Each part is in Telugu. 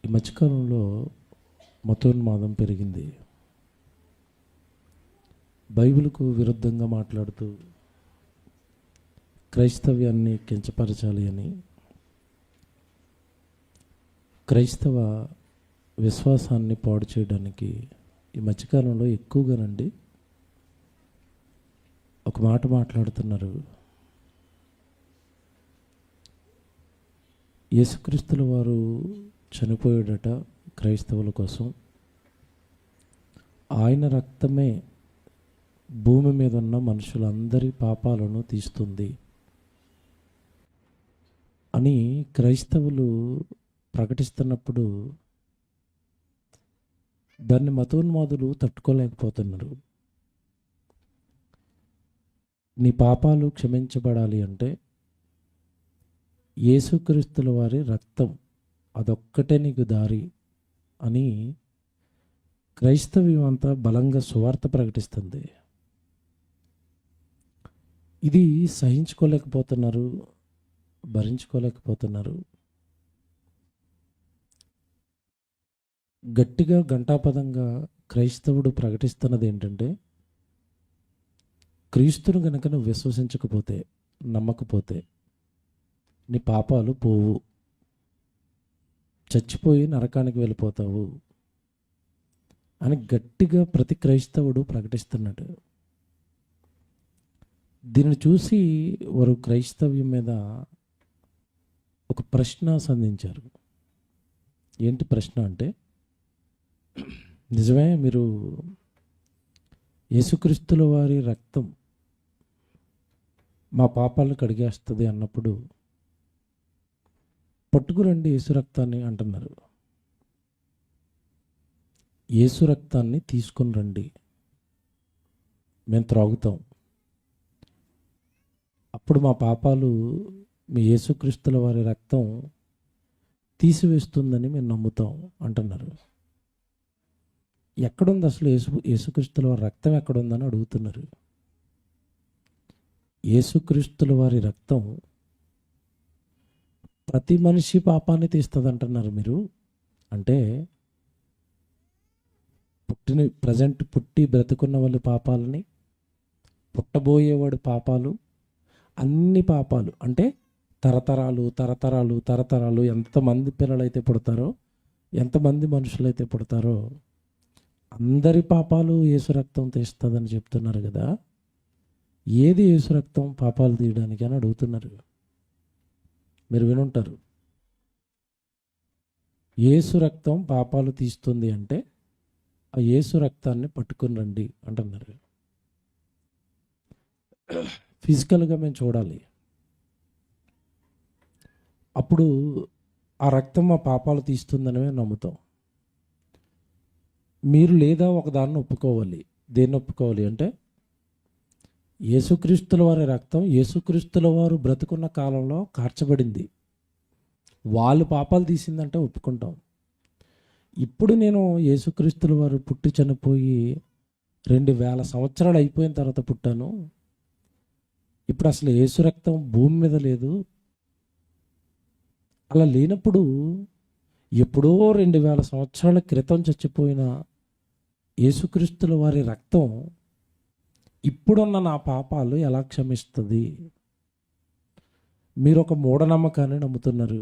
ఈ మధ్యకాలంలో మతోన్మాదం పెరిగింది. బైబిల్కు విరుద్ధంగా మాట్లాడుతూ క్రైస్తవ్యాన్ని కించపరచాలి అని, క్రైస్తవ విశ్వాసాన్ని పాడు చేయడానికి ఈ మధ్యకాలంలో ఎక్కువగానండి ఒక మాట మాట్లాడుతున్నారు. యేసుక్రీస్తుల వారు చనిపోయాడట క్రైస్తవుల కోసం, ఆయన రక్తమే భూమి మీద ఉన్న మనుషులందరి పాపాలను తీస్తుంది అని క్రైస్తవులు ప్రకటిస్తున్నప్పుడు దాన్ని మతోన్మాదులు తట్టుకోలేకపోతున్నారు. నీ పాపాలు క్షమించబడాలి అంటే యేసుక్రీస్తుల వారి రక్తం అదొక్కటే నీకు దారి అని క్రైస్తవ్యం అంతా బలంగా సువార్త ప్రకటిస్తుంది. ఇది సహించుకోలేకపోతున్నారు, భరించుకోలేకపోతున్నారు. గట్టిగా ఘంటాపదంగా క్రైస్తవుడు ప్రకటిస్తున్నది ఏంటంటే, క్రీస్తును కనుక నువ్వు విశ్వసించకపోతే, నమ్మకపోతే నీ పాపాలు పోవు, చచ్చిపోయి నరకానికి వెళ్ళిపోతావు అని గట్టిగా ప్రతి క్రైస్తవుడు ప్రకటిస్తున్నాడు. దీనిని చూసి వారు క్రైస్తవ్యం మీద ఒక ప్రశ్న సంధించారు. ఏంటి ప్రశ్న అంటే, నిజమే మీరు యేసుక్రీస్తుల వారి రక్తం మా పాపాలను కడిగేస్తుంది అన్నప్పుడు పట్టుకురండి యేసు రక్తాన్ని అంటున్నారు. యేసు రక్తాన్ని తీసుకుని రండి, మేము త్రాగుతాం, అప్పుడు మా పాపాలు మీ యేసుక్రీస్తుల వారి రక్తం తీసివేస్తుందని మేము నమ్ముతాం అంటున్నారు. ఎక్కడుంది అసలు యేసుక్రీస్తుల వారి రక్తం ఎక్కడుందని అడుగుతున్నారు. యేసుక్రీస్తుల వారి రక్తం ప్రతి మనిషి పాపాన్ని తీస్తుంది అంటున్నారు మీరు. అంటే పుట్టి బ్రతుకున్న వాళ్ళ పాపాలని, పుట్టబోయేవాడు పాపాలు, అన్ని పాపాలు అంటే తరతరాలు తరతరాలు తరతరాలు ఎంతమంది పిల్లలైతే పుడతారో, ఎంతమంది మనుషులైతే పుడతారో అందరి పాపాలు యేసు రక్తం తీస్తుందని చెప్తున్నారు కదా. ఏది యేసు రక్తం పాపాలు తీయడానికి అని అడుగుతున్నారు. మీరు వినుంటారు, యేసు రక్తం పాపాలు తీస్తుంది అంటే ఆ యేసు రక్తాన్ని పట్టుకుని రండి అంటున్నారు. ఫిజికల్గా మేము చూడాలి, అప్పుడు ఆ రక్తం మా పాపాలు తీస్తుందని మేము నమ్ముతాం. మీరు లేదా ఒకదాన్ని ఒప్పుకోవాలి. దేన్ని ఒప్పుకోవాలి అంటే, యేసుక్రీస్తుల వారి రక్తం యేసుక్రీస్తుల వారు బ్రతుకున్న కాలంలో కార్చబడింది, వాళ్ళు పాపాలు తీసిందంటే ఒప్పుకుంటాం. ఇప్పుడు నేను యేసుక్రీస్తుల వారు పుట్టి చనిపోయి 2000 సంవత్సరాలు అయిపోయిన తర్వాత పుట్టాను, ఇప్పుడు అసలు యేసు రక్తం భూమి మీద లేదు. అలా లేనప్పుడు ఎప్పుడో 2000 సంవత్సరాల క్రితం చచ్చిపోయిన యేసుక్రీస్తుల వారి రక్తం ఇప్పుడున్న నా పాపాలు ఎలా క్షమిస్తుంది? మీరు ఒక మూఢనమ్మకాన్ని నమ్ముతున్నారు,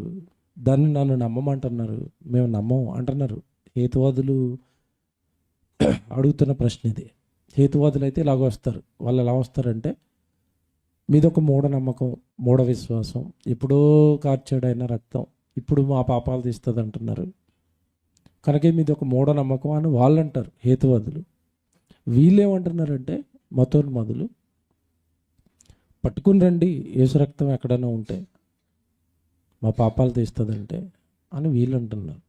దాన్ని నన్ను నమ్మమంటున్నారు, మేము నమ్మం అంటున్నారు. హేతువాదులు అడుగుతున్న ప్రశ్న ఇది. హేతువాదులు అయితే ఇలాగ వస్తారు. వాళ్ళు ఎలా వస్తారంటే, మీదొక మూఢనమ్మకం, మూఢ విశ్వాసం, ఎప్పుడో కార్చాడైన రక్తం ఇప్పుడు మా పాపాలు తీస్తుంది అంటున్నారు కనుక మీది ఒక మూఢనమ్మకం అని వాళ్ళు అంటారు హేతువాదులు. వీళ్ళేమంటున్నారంటే, మతోన్మాదులు, పట్టుకుని రండి యేసు రక్తం ఎక్కడైనా ఉంటే మా పాపాలు తీస్తుందంటే అని వీళ్ళు అంటున్నారు.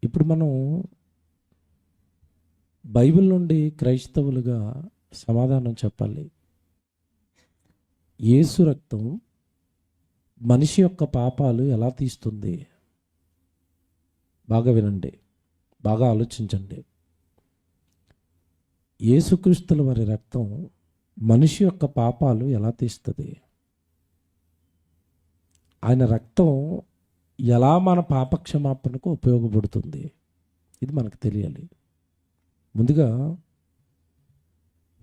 ఇప్పుడు మనం బైబిల్ నుండి క్రైస్తవులుగా సమాధానం చెప్పాలి. యేసు రక్తం మనిషి యొక్క పాపాలు ఎలా తీస్తుంది? బాగా వినండి, బాగా ఆలోచించండి. యేసుక్రీస్తుల వారి రక్తం మనిషి యొక్క పాపాలు ఎలా తీస్తుంది? ఆయన రక్తం ఎలా మన పాపక్షమాపణకు ఉపయోగపడుతుంది, ఇది మనకు తెలియాలి. ముందుగా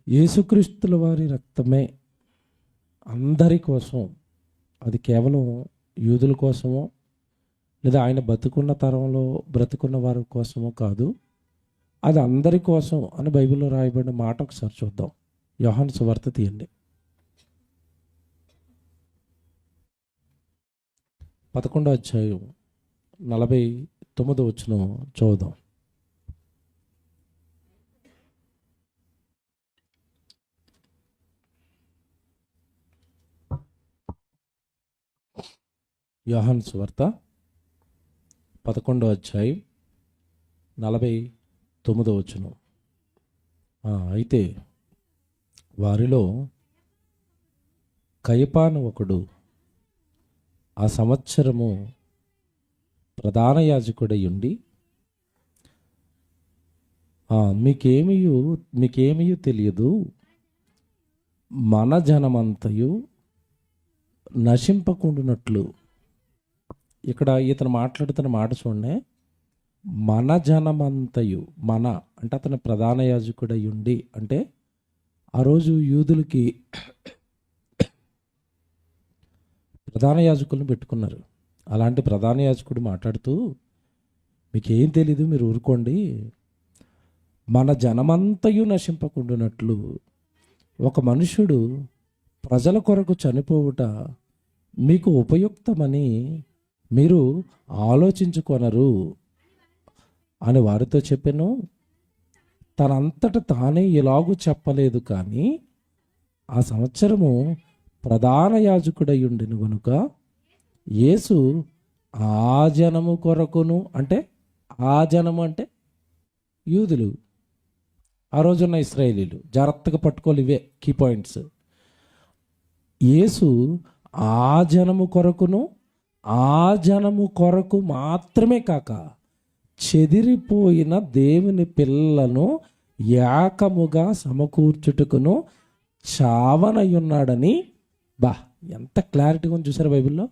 యేసుక్రీస్తుల వారి రక్తమే అందరి కోసం, అది కేవలం యూదుల కోసమో లేదా ఆయన బతుకున్న తరంలో బ్రతుకున్న వారి కోసమో కాదు, అది అందరి కోసం అని బైబిల్లో రాయబడిన మాట ఒకసారి చూద్దాం. యోహాను సువార్త తీయండి, 11వ అధ్యాయం 49వ వచనం చూద్దాం. యోహాను సువార్త 11వ అధ్యాయం 49వ వచనం. అయితే వారిలో కయపాను ఒకడు ఆ సంవత్సరము ప్రధాన యాజకుడై ఉండి, మీకేమీ తెలియదు, మన జనమంతయు నశింపకుండునట్లు. ఇక్కడ ఇతను మాట్లాడుతున్న మాట చూడండి, మన జనమంతయు. మన అంటే అతను ప్రధాన యాజకుడై ఉండి అంటే ఆ రోజు యూదులకి ప్రధాన యాజకులను పెట్టుకున్నారు. అలాంటి ప్రధాన యాజకుడు మాట్లాడుతూ, మీకేం తెలీదు, మీరు ఊరుకోండి, మన జనమంతయు నశింపకుండునట్లు ఒక మనుషుడు ప్రజల కొరకు చనిపోవుట మీకు ఉపయుక్తమని మీరు ఆలోచించుకొనరు అని వారితో చెప్పాను. తనంతట తానే ఇలాగూ చెప్పలేదు, కానీ ఆ సంవత్సరము ప్రధాన యాజకుడై ఉండెను గనుక యేసు ఆ జనము కొరకును, అంటే ఆ జనము అంటే యూదులు, ఆ రోజున్న ఇశ్రాయేలీలు. జాగ్రత్తగా పట్టుకోవాలి, ఇవే కీ పాయింట్స్. యేసు ఆ జనము కొరకును, ఆ జనము కొరకు మాత్రమే కాక చెదిరిపోయిన దేవుని పిల్లలను ఏకముగా సమకూర్చుటకును చావనయున్నాడని. ఎంత క్లారిటీగా ఉంది చూసారా బైబిల్లో.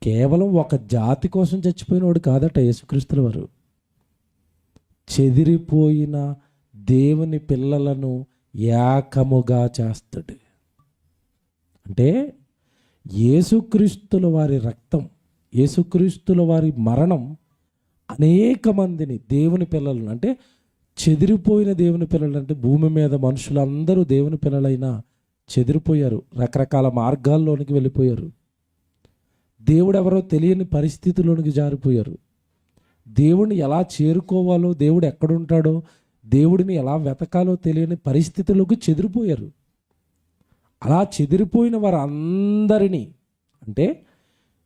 కేవలం ఒక జాతి కోసం చచ్చిపోయినవాడు కాదట యేసుక్రీస్తుల వారు. చెదిరిపోయిన దేవుని పిల్లలను ఏకముగా చేస్తాడు. అంటే యేసుక్రీస్తుల వారి రక్తం, యేసుక్రీస్తుల వారి మరణం అనేక మందిని, దేవుని పిల్లలను, అంటే చెదిరిపోయిన దేవుని పిల్లలు, అంటే భూమి మీద మనుషులందరూ దేవుని పిల్లలైనా చెదిరిపోయారు, రకరకాల మార్గాల్లోనికి వెళ్ళిపోయారు, దేవుడు ఎవరో తెలియని పరిస్థితిలోనికి జారిపోయారు, దేవుడిని ఎలా చేరుకోవాలో, దేవుడు ఎక్కడుంటాడో, దేవుడిని ఎలా వెతకాలో తెలియని పరిస్థితుల్లోకి చెదిరిపోయారు. అలా చెదిరిపోయిన వారందరినీ, అంటే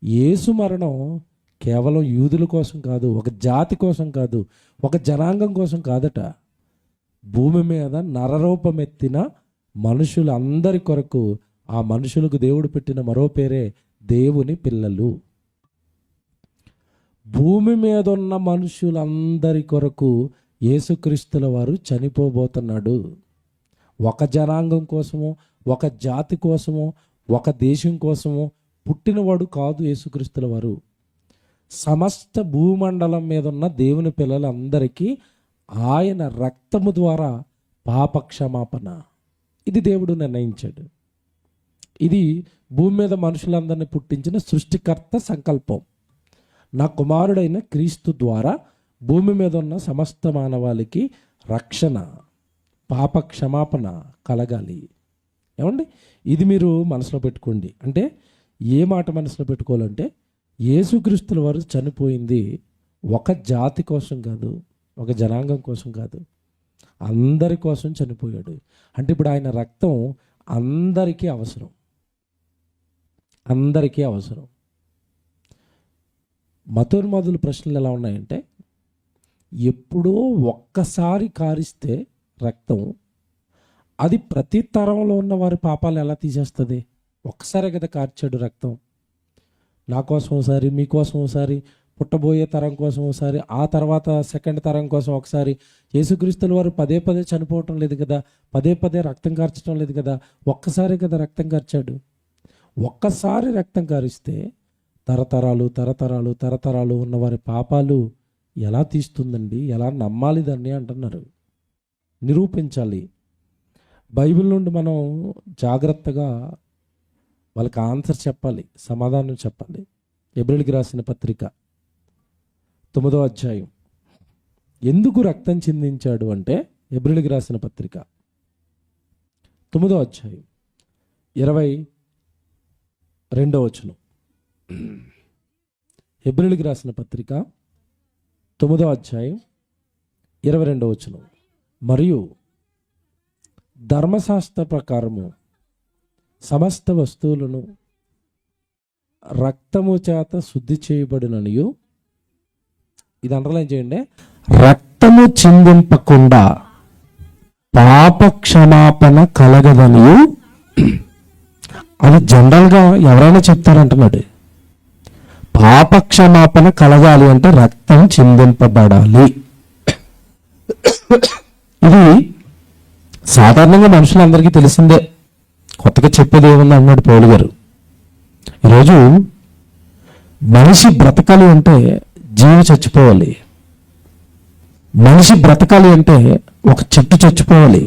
యేసు మరణం కేవలం యూదుల కోసం కాదు, ఒక జాతి కోసం కాదు, ఒక జనాంగం కోసం కాదట. భూమి మీద నరరూపమెత్తిన మనుషులందరి కొరకు, ఆ మనుషులకు దేవుడు పెట్టిన మరో పేరే దేవుని పిల్లలు. భూమి మీద ఉన్న మనుషులందరి కొరకు యేసుక్రీస్తుల వారు చనిపోబోతున్నాడు. ఒక జనాంగం కోసమో, ఒక జాతి కోసమో, ఒక దేశం కోసమో పుట్టినవాడు కాదు యేసుక్రీస్తుల వారు. సమస్త భూమండలం మీద ఉన్న దేవుని పిల్లలందరికీ ఆయన రక్తము ద్వారా పాపక్షమాపణ, ఇది దేవుడు నిర్ణయించాడు. ఇది భూమి మీద మనుషులందరినీ పుట్టించిన సృష్టికర్త సంకల్పం. నా కుమారుడైన క్రీస్తు ద్వారా భూమి మీద ఉన్న సమస్త మానవాళికి రక్షణ, పాపక్షమాపణ కలగాలి. ఏమండి, ఇది మీరు మనసులో పెట్టుకోండి. అంటే ఏ మాట మనసులో పెట్టుకోవాలంటే, యేసుక్రీస్తుల వారు చనిపోయింది ఒక జాతి కోసం కాదు, ఒక జనాంగం కోసం కాదు, అందరి కోసం చనిపోయాడు. అంటే ఇప్పుడు ఆయన రక్తం అందరికీ అవసరం, అందరికీ అవసరం. మతోన్మాదుల ప్రశ్నలు ఎలా ఉన్నాయంటే, ఎప్పుడో ఒక్కసారి కారిస్తే రక్తం, అది ప్రతి తరంలో ఉన్న వారి పాపాలు ఎలా తీసేస్తుంది? ఒక్కసారే కదా కార్చాడు రక్తం. నా కోసం ఒకసారి, మీకోసం ఒకసారి, పుట్టబోయే తరం కోసం ఒకసారి, ఆ తర్వాత సెకండ్ తరం కోసం ఒకసారి. యేసుక్రీస్తుల వారు పదే పదే చనిపోవటం లేదు కదా, పదే పదే రక్తం కార్చడం లేదు కదా, ఒక్కసారే కదా రక్తం కార్చాడు. ఒక్కసారి రక్తం కారిస్తే తరతరాలు తరతరాలు తరతరాలు ఉన్న వారి పాపాలు ఎలా తీస్తుందండి? ఎలా నమ్మాలి దాన్ని అంటున్నారు. నిరూపించాలి. బైబిల్ నుండి మనం జాగ్రత్తగా వాళ్ళకి ఆన్సర్ చెప్పాలి, సమాధానం చెప్పాలి. హెబ్రీయులకు రాసిన పత్రిక 9వ అధ్యాయం. ఎందుకు రక్తం చిందించాడు అంటే, హెబ్రీయులకు రాసిన పత్రిక 9వ అధ్యాయం 22వ వచనం. హెబ్రీయులకు రాసిన పత్రిక 9వ అధ్యాయం 22వ వచనం. మరియు ధర్మశాస్త్ర ప్రకారము సమస్త వస్తువులను రక్తము చేత శుద్ధి చేయబడిననియు, ఇది అండర్లైన్ చేయండి, రక్తము చిందింపకుండా పాప క్షమాపణ కలగదనియు. అది జనరల్గా ఎవరైనా చెప్తారంటున్నాడు. పాప క్షమాపణ కలగాలి అంటే రక్తం చిందింపబడాలి. ఇది సాధారణంగా మనుషులందరికీ తెలిసిందే, కొత్తగా చెప్పేది ఏముంది అన్నాడు పౌలు గారు. ఈరోజు మనిషి బ్రతకాలి అంటే జీవి చచ్చిపోవాలి. మనిషి బ్రతకాలి అంటే ఒక చెట్టు చచ్చిపోవాలి.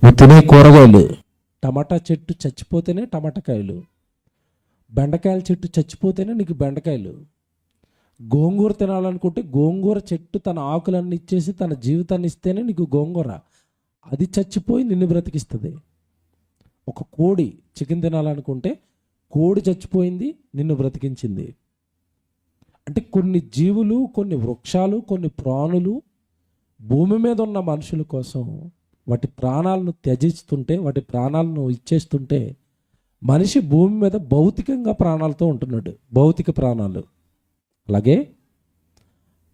నువ్వు తినే కూరగాయలు, టమాటా చెట్టు చచ్చిపోతేనే టమాటాకాయలు, బెండకాయల చెట్టు చచ్చిపోతేనే నీకు బెండకాయలు. గోంగూర తినాలనుకుంటే గోంగూర చెట్టు తన ఆకులన్నీ ఇచ్చేసి తన జీవితాన్ని ఇస్తేనే నీకు గోంగూర. అది చచ్చిపోయి నిన్ను బ్రతికిస్తుంది. ఒక కోడి చికెన్ తినాలనుకుంటే కోడి చచ్చిపోయింది, నిన్ను బ్రతికించింది. అంటే కొన్ని జీవులు, కొన్ని వృక్షాలు, కొన్ని ప్రాణులు భూమి మీద ఉన్న మనుషుల కోసం వాటి ప్రాణాలను త్యజిస్తుంటే, వాటి ప్రాణాలను ఇచ్చేస్తుంటే, మనిషి భూమి మీద భౌతికంగా ప్రాణాలతో ఉంటున్నాడు, భౌతిక ప్రాణాలు. అలాగే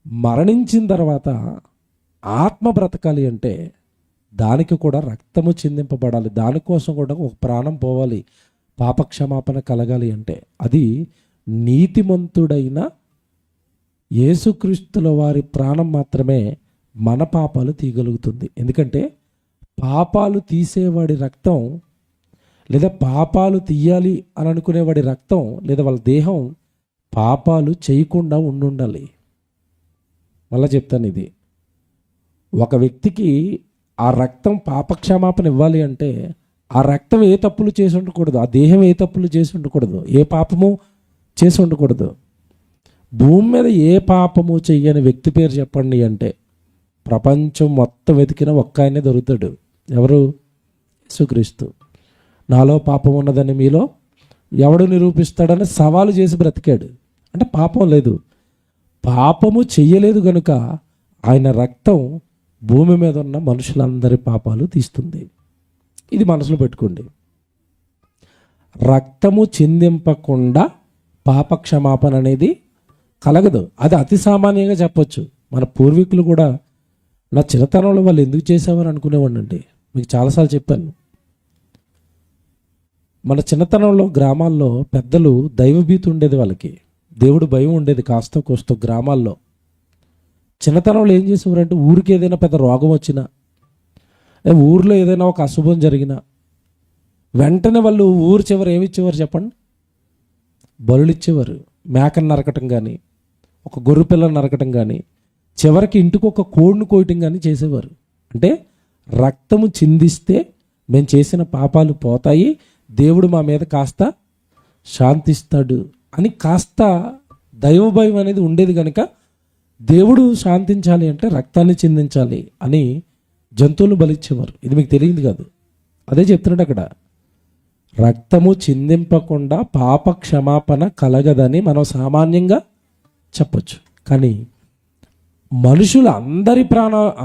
మరణించిన తర్వాత ఆత్మ బ్రతకాలి అంటే దానికి కూడా రక్తము చిందింపబడాలి. దానికోసం కూడా ఒక ప్రాణం పోవాలి. పాపక్షమాపణ కలగాలి అంటే అది నీతిమంతుడైన యేసుక్రీస్తుల వారి ప్రాణం మాత్రమే మన పాపాలు తీయగలుగుతుంది. ఎందుకంటే పాపాలు తీసేవాడి రక్తం, లేదా పాపాలు తీయాలి అని అనుకునేవాడి రక్తం, లేదా వాళ్ళ దేహం పాపాలు చేయకుండా ఉండాలి. మళ్ళీ చెప్తాను, ఇది ఒక వ్యక్తికి ఆ రక్తం పాపక్షమాపణ ఇవ్వాలి అంటే ఆ రక్తం ఏ తప్పులు చేసి ఉండకూడదు, ఆ దేహం ఏ తప్పులు చేసి ఉండకూడదు, ఏ పాపము చేసి ఉండకూడదు. భూమి మీద ఏ పాపము చెయ్యని వ్యక్తి పేరు చెప్పండి అంటే ప్రపంచం మొత్తం వెతికిన ఒక్క ఆయనే దొరుకుతాడు. ఎవరు? యేసుక్రీస్తు. నాలో పాపం ఉన్నదని మీలో ఎవడు నిరూపిస్తాడని సవాలు చేసి బ్రతికాడు. అంటే పాపం లేదు, పాపము చెయ్యలేదు కనుక ఆయన రక్తం భూమి మీద ఉన్న మనుషులందరి పాపాలు తీస్తుంది. ఇది మనసులో పెట్టుకోండి. రక్తము చిందింపకుండా పాప క్షమాపణ అనేది కలగదు. అది అతి సామాన్యంగా చెప్పొచ్చు. మన పూర్వీకులు కూడా నా చిన్నతనంలో వాళ్ళు ఎందుకు చేసేవారు అనుకునేవాడినండి. మీకు చాలాసార్లు చెప్పాను. మన చిన్నతనంలో గ్రామాల్లో పెద్దలు దైవభీతి ఉండేది, వాళ్ళకి దేవుడు భయం ఉండేది కాస్త కోస్తో. గ్రామాల్లో చిన్నతనంలో ఏం చేసేవారంటే ఊరికి ఏదైనా పెద్ద రోగం వచ్చినా, ఊర్లో ఏదైనా ఒక అశుభం జరిగినా వెంటనే వాళ్ళు ఊరు చివరి ఏమి ఇచ్చేవారు చెప్పండి? బలులు ఇచ్చేవారు. మేకను నరకటం కానీ, ఒక గొర్రె పిల్లని నరకటం కానీ, చివరికి ఇంటికి ఒక కోడిని కోయటం కానీ చేసేవారు. అంటే రక్తము చిందిస్తే మేము చేసిన పాపాలు పోతాయి, దేవుడు మా మీద కాస్త శాంతిస్తాడు అని కాస్త దైవభయం అనేది ఉండేది కనుక దేవుడు శాంతించాలి అంటే రక్తాన్ని చిందించాలి అని జంతువులు బలిచ్చేవారు. ఇది మీకు తెలియదు కాదు, అదే చెప్తున్నాడు అక్కడ. రక్తము చిందింపకుండా పాప క్షమాపణ కలగదని మనం సామాన్యంగా చెప్పొచ్చు. కానీ మనుషులు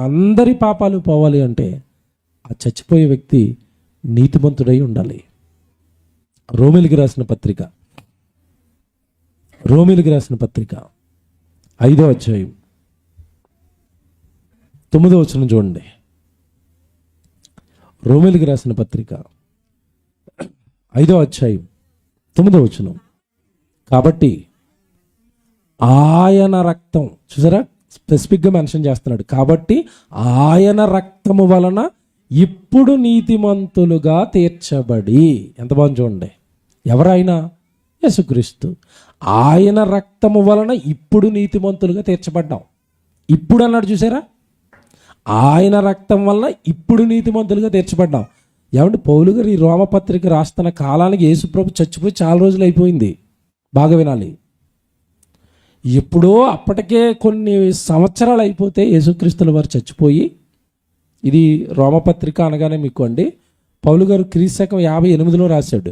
అందరి పాపాలు పోవాలి అంటే ఆ చచ్చిపోయే వ్యక్తి నీతిమంతుడై ఉండాలి. రోమీయులకు రాసిన పత్రిక 5వ అధ్యాయం 9వ వచనం చూడండి. రోమీయులకు రాసిన పత్రిక 5వ అధ్యాయం 9వ వచనం. కాబట్టి ఆయన రక్తం, చూసారా, స్పెసిఫిక్గా మెన్షన్ చేస్తున్నాడు. కాబట్టి ఆయన రక్తము వలన ఇప్పుడు నీతిమంతులుగా తీర్చబడి, ఎంత బాగుంది చూడండి. ఎవరైనా? యేసుక్రీస్తు. ఆయన రక్తము వలన ఇప్పుడు నీతిమంతులుగా తీర్చబడ్డాం. ఇప్పుడు అన్నాడు చూసారా, ఆయన రక్తం వలన ఇప్పుడు నీతిమంతులుగా తీర్చబడ్డాం. ఏమంటే పౌలు గారు ఈ రోమపత్రిక రాస్తున్న కాలానికి యేసుప్రభు చచ్చిపోయి చాలా రోజులు అయిపోయింది. బాగా వినాలి. ఎప్పుడో అప్పటికే కొన్ని సంవత్సరాలు అయిపోతే యేసుక్రీస్తుల వారు చచ్చిపోయి, ఇది రోమపత్రిక అనగానే మీకు అండి పౌలు గారు క్రీస్తు శకం 58లో రాశాడు.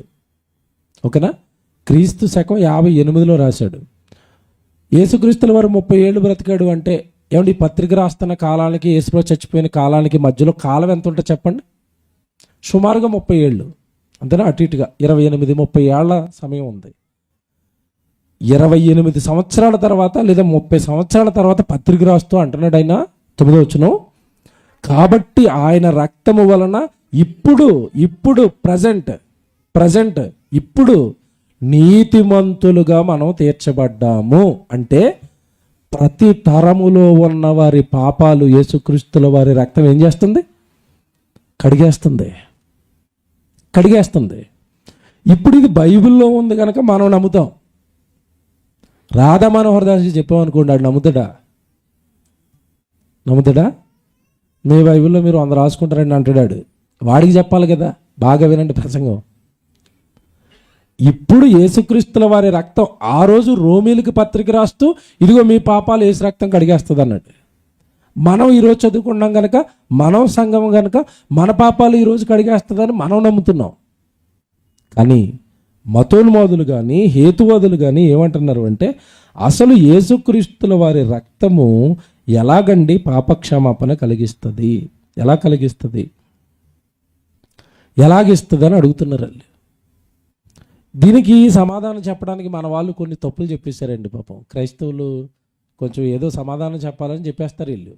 ఓకేనా, క్రీస్తు శకం 58లో రాశాడు. యేసుక్రీస్తుల వారు 30 ఏళ్ళు బ్రతికాడు అంటే ఏమంటే ఈ పత్రిక రాస్తున్న కాలానికి యేసుప్రభు చచ్చిపోయిన కాలానికి మధ్యలో కాలం ఎంత ఉంటుందో చెప్పండి. సుమారుగా 30 ఏళ్ళు అంతేనా, అటు ఇటుగా 28-30 ఏళ్ల సమయం ఉంది. 28 సంవత్సరాల తర్వాత లేదా 30 సంవత్సరాల తర్వాత పత్రిక రాస్తూ అంటున్నాడు ఆయన 9వ వచనం, కాబట్టి ఆయన రక్తము వలన ఇప్పుడు ప్రజెంట్ ఇప్పుడు నీతిమంతులుగా మనం తీర్చబడ్డాము. అంటే ప్రతి తరములో ఉన్న వారి పాపాలు యేసుక్రీస్తుల వారి రక్తం ఏం చేస్తుంది? కడిగేస్తుంది. ఇప్పుడు ఇది బైబిల్లో ఉంది కనుక మనం నమ్ముతాం. రాధా మనోహర్ దాస్ చెప్పామనుకోండి, ఆడు నమ్ముతాడా? మీ బైబిల్లో మీరు 100 రాసుకుంటారండి అంటాడు. వాడికి చెప్పాలి కదా, బాగా వినండి ప్రసంగం. ఇప్పుడు యేసుక్రీస్తుల వారి రక్తం ఆ రోజు రోమీలకు పత్రిక రాస్తూ ఇదిగో మీ పాపాలు యేసు రక్తం కడిగేస్తుంది అన్నాడు. మనం ఈరోజు చదువుకున్నాం కనుక, మనం సంఘం కనుక మన పాపాలు ఈరోజు కడిగేస్తుందని మనం నమ్ముతున్నాం. కానీ మతోన్మాదులు కానీ హేతువాదులు కానీ ఏమంటున్నారు అంటే, అసలు యేసుక్రీస్తుల వారి రక్తము ఎలాగండి పాపక్షమాపణ కలిగిస్తుంది, ఎలాగిస్తుంది అని అడుగుతున్నారు వాళ్ళు. దీనికి సమాధానం చెప్పడానికి మన వాళ్ళు కొన్ని తప్పులు చెప్పేశారండి. పాపం క్రైస్తవులు కొంచెం ఏదో సమాధానం చెప్పాలని చెప్పేస్తారు. వీళ్ళు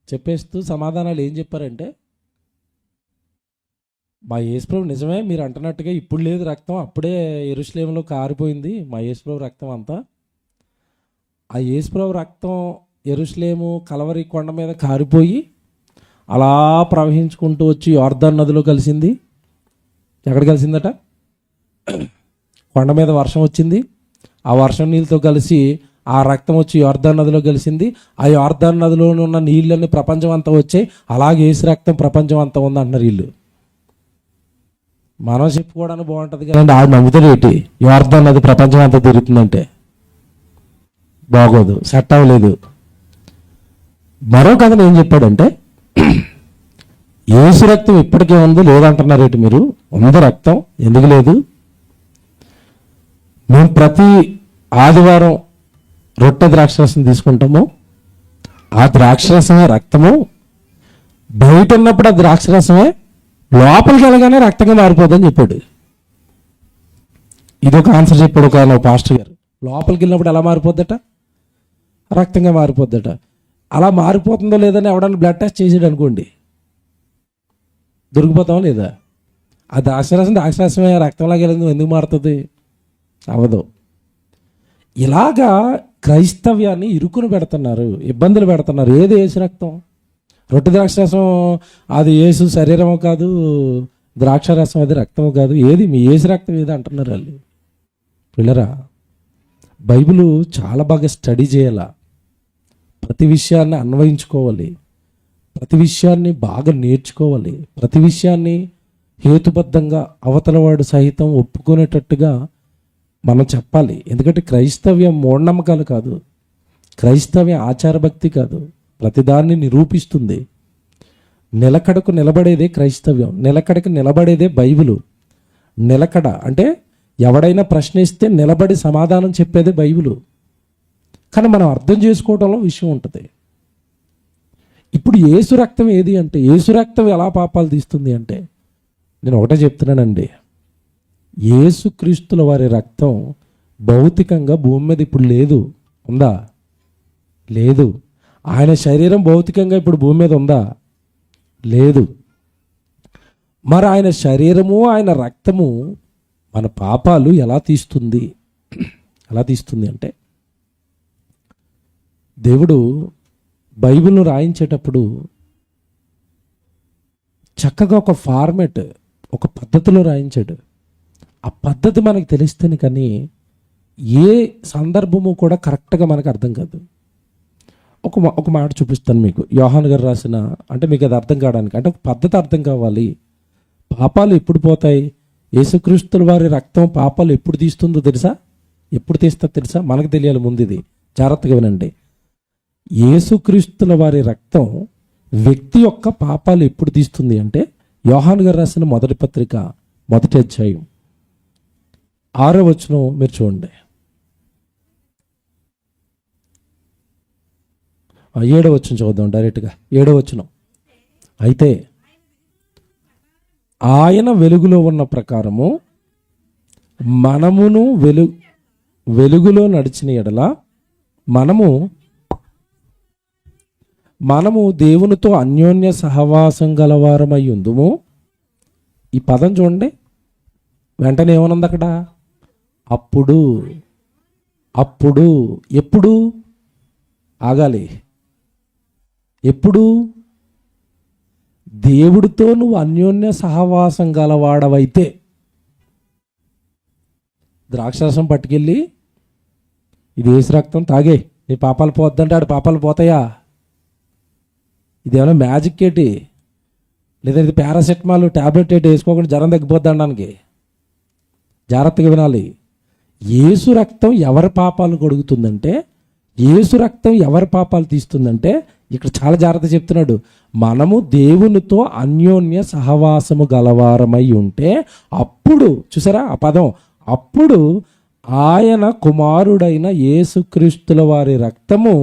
చెప్పేస్తూ సమాధానాలు ఏం చెప్పారంటే, మా యేసుప్రభు నిజమే మీరు అంటున్నట్టుగా ఇప్పుడు లేదు రక్తం, అప్పుడే యెరూషలేములో కారిపోయింది మా యేసుప్రభు రక్తం అంతా. ఆ యేసుప్రభు రక్తం యెరూషలేము కలవరి కొండ మీద కారిపోయి అలా ప్రవహించుకుంటూ వచ్చి యోర్దాను నదిలో కలిసింది. ఎక్కడ కలిసిందట? కొండ మీద వర్షం వచ్చింది, ఆ వర్షం నీళ్ళతో కలిసి ఆ రక్తం వచ్చి యోర్దాను నదిలో కలిసింది. ఆ యోర్దాను నదిలో ఉన్న నీళ్ళన్నీ ప్రపంచం అంతా వచ్చాయి. అలాగే యేసు రక్తం ప్రపంచం అంతా ఉంది అంటున్నారు వీళ్ళు. మనం చెప్పుకోవడానికి బాగుంటుంది కదండి, ఆడు నమ్ముతాడు ఏంటి యోర్దాను నది ప్రపంచం అంతా తిరుగుతుందంటే? బాగోదు, సెట్ అవ్వలేదు. మరో కథను ఏం చెప్పాడంటే, యేసు రక్తం ఇప్పటికే ఉంది లేదంటున్నారు ఏంటి మీరు? ఉంది రక్తం, ఎందుకు లేదు? మేము ప్రతి ఆదివారం రొట్టె ద్రాక్షరసం తీసుకుంటాము, ఆ ద్రాక్షరసమే రక్తము. బయట ఉన్నప్పుడు ఆ ద్రాక్షరసమే లోపలికి వెళ్ళగానే రక్తంగా మారిపోద్దని చెప్పాడు. ఇదొక ఆన్సర్ చెప్పాడు ఒక ఆయన పాస్టర్ గారు. లోపలికి వెళ్ళినప్పుడు ఎలా మారిపోద్దట? రక్తంగా మారిపోద్దట. అలా మారిపోతుందో లేదని ఎవడన్నా బ్లడ్ టెస్ట్ చేసాడు అనుకోండి, దొరికిపోతామా లేదా? ఆ ద్రాక్షరసమే రక్తంలాగా వెళ్ళింది, ఎందుకు మారుతుంది? అవదు. ఇలాగా క్రైస్తవ్యాన్ని ఇరుకును పెడుతున్నారు, ఇబ్బందులు పెడుతున్నారు. ఏది యేసు రక్తం? రొట్టె ద్రాక్షరసం అది యేసు శరీరము కాదు, ద్రాక్షరసం అది రక్తము కాదు. ఏది మీ యేసు రక్తం ఏది అంటున్నారు వాళ్ళు. పిల్లరా, బైబిల్ చాలా బాగా స్టడీ చేయాలా, ప్రతి విషయాన్ని అన్వయించుకోవాలి, ప్రతి విషయాన్ని బాగా నేర్చుకోవాలి, ప్రతి విషయాన్ని హేతుబద్ధంగా అవతలవాడు సహితం ఒప్పుకునేటట్టుగా మనం చెప్పాలి. ఎందుకంటే క్రైస్తవ్యం మూఢనమ్మకాలు కాదు, క్రైస్తవ్యం ఆచారభక్తి కాదు, ప్రతిదాన్ని నిరూపిస్తుంది. నిలకడకు నిలబడేదే క్రైస్తవ్యం, నిలకడకు నిలబడేదే బైబిలు. నిలకడ అంటే ఎవడైనా ప్రశ్నిస్తే నిలబడి సమాధానం చెప్పేదే బైబిలు. కానీ మనం అర్థం చేసుకోవడంలో విషయం ఉంటుంది. ఇప్పుడు యేసు రక్తం ఏది అంటే, యేసు రక్తం ఎలా పాపాలు తీస్తుంది అంటే, నేను ఒకటే చెప్తున్నానండి, యేసుక్రీస్తుల వారి రక్తం భౌతికంగా భూమి మీద ఇప్పుడు లేదు. ఉందా? లేదు. ఆయన శరీరం భౌతికంగా ఇప్పుడు భూమి మీద ఉందా? లేదు. మరి ఆయన శరీరము ఆయన రక్తము మన పాపాలు ఎలా తీస్తుంది? అంటే దేవుడు బైబిల్ను రాయించేటప్పుడు చక్కగా ఒక ఫార్మెట్, ఒక పద్ధతిలో రాయించాడు. ఆ పద్ధతి మనకు తెలిస్తేనే కానీ ఏ సందర్భము కూడా కరెక్ట్గా మనకు అర్థం కాదు. ఒక మాట చూపిస్తాను మీకు. యోహాను గారు రాసిన, అంటే మీకు అది అర్థం కావడానికి, అంటే ఒక పద్ధతి అర్థం కావాలి. పాపాలు ఎప్పుడు పోతాయి? యేసుక్రీస్తుల వారి రక్తం పాపాలు ఎప్పుడు తీస్తుందో తెలుసా? ఎప్పుడు తీస్తుందో తెలుసా? మనకు తెలియాలి ముందు. ఇది జాగ్రత్తగా వినండి. యేసుక్రీస్తుల వారి రక్తం వ్యక్తి యొక్క పాపాలు ఎప్పుడు తీస్తుంది అంటే, యోహాను గారు రాసిన మొదటి పత్రిక 1వ అధ్యాయం 6వ వచనం మీరు చూడండి. 7వ వచనం చూద్దాం డైరెక్ట్గా. 7వ వచనం. అయితే ఆయన వెలుగులో ఉన్న ప్రకారము మనమును వెలుగులో నడిచిన ఎడల మనము దేవునితో అన్యోన్య సహవాసం గలవారమై ఉందుము. ఈ పదం చూడండి, వెంటనే ఏమనుంది అక్కడ? అప్పుడు. ఎప్పుడు ఆగాలి? ఎప్పుడు? దేవుడితో నువ్వు అన్యోన్య సహవాసం గలవాడవైతే. ద్రాక్షరసం పట్టుకెళ్ళి ఇది యేసు రక్తం తాగే నీ పాపాలు పోద్దంటాడు. పాపాలు పోతాయా? ఇదేమైనా మ్యాజిక్ ఏంటి? లేదా ఇది పారాసెటమాల్ ట్యాబ్లెట్ ఏంటి వేసుకోకుండా జ్వరం తగ్గిపోద్ది అనడానికి? జాగ్రత్తగా వినాలి. యేసు రక్తం ఎవరి పాపాలు కడుగుతుందంటే, యేసు రక్తం ఎవరి పాపాలు తీస్తుందంటే, ఇక్కడ చాలా జాగ్రత్త చెప్తున్నాడు. మనము దేవునితో అన్యోన్య సహవాసము గలవారమై ఉంటే అప్పుడు, చూసారా ఆ పదం, అప్పుడు ఆయన కుమారుడైన యేసుక్రీస్తుల వారి రక్తము